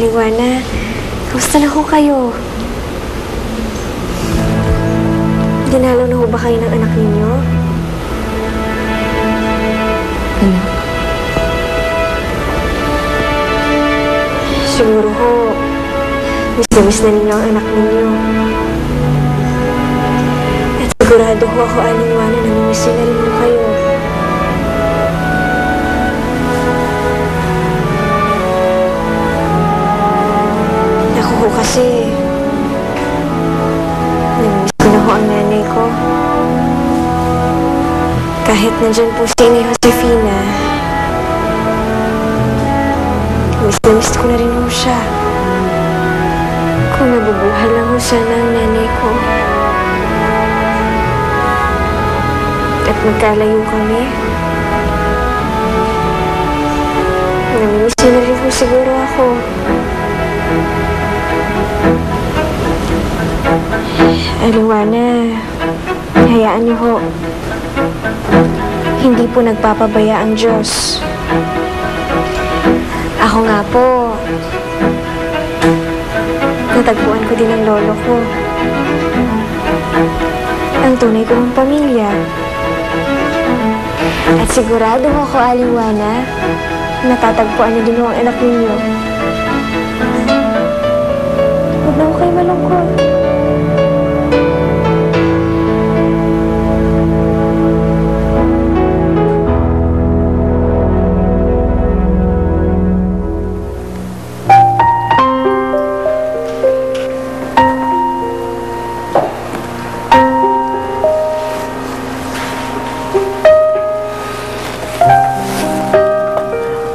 Aliwana, kamusta na ho kayo? Dinalaw na ho ba kayo ng anak ninyo? Anak? Siguro ho, miss na miss na ninyo ang anak ninyo. At sigurado ho ako, Aliwana, namimiss na rin ho kayo. Ako ho kasi, namimiss ko na ho ang nanay ko. Kahit nandyan po si Inay Josefina, miss na miss ko na rin ho siya. Kung nabubuhay lang ho sana ang nanay ko. At magkalayo kami. Namimiss na rin ho siguro ako. Aliwana, hayaan niyo ho. Hindi po nagpapabaya ang Diyos. Ako nga po, natagpuan ko din ang lolo ko. Ang tunay kong pamilya. At sigurado ako, Aliwana, natatagpuan niyo din ho ang anak ninyo. Huwag na ho kayo malungkot.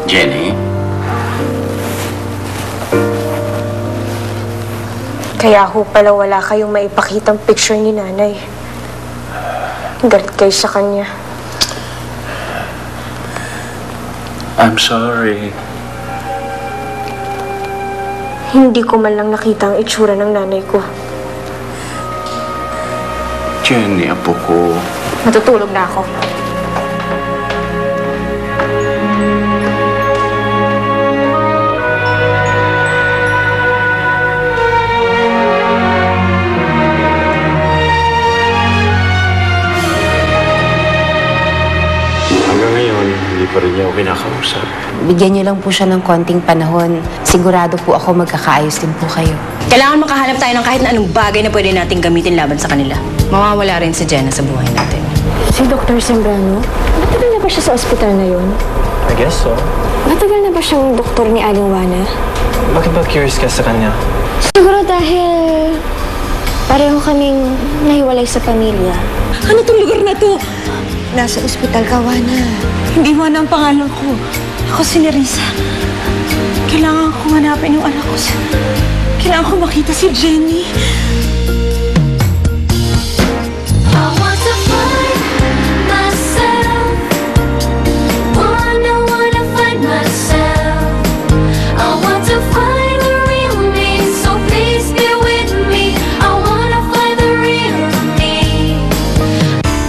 Jenny? Kaya ho pala wala kayong maipakitang picture ni nanay. Galit kayo sa kanya. I'm sorry. Hindi ko man lang nakita ang itsura ng nanay ko. Jenny, apo ko. Matutulog na ako. Hanggang ngayon, hindi pa rin niya ako kinakausap. Bigyan niyo lang po siya ng konting panahon. Sigurado po ako magkakaayos din po kayo. Kailangan makahanap tayo ng kahit na anong bagay na pwede nating gamitin laban sa kanila. Mawawala rin si Jenna sa buhay natin. Si Dr. Sembrano, matagal na ba siya sa ospital na yun? I guess so. Matagal na ba siyang doktor ni Aliwana? Bakit ba curious ka sa kanya? Siguro dahil pareho kaming nahiwalay sa pamilya. Ano tong lugar na to? Nasa ospital ka, Wana. Hindi mo na ang pangalan ko. Ako si Nerissa. Kailangan kong hanapin yung anak ko. Kailangan ko makita si Jenny.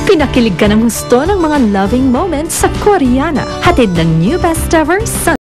Pinakilig ka ng gusto ng mga loving moments sa Koreana. Hatid ng new best ever Sun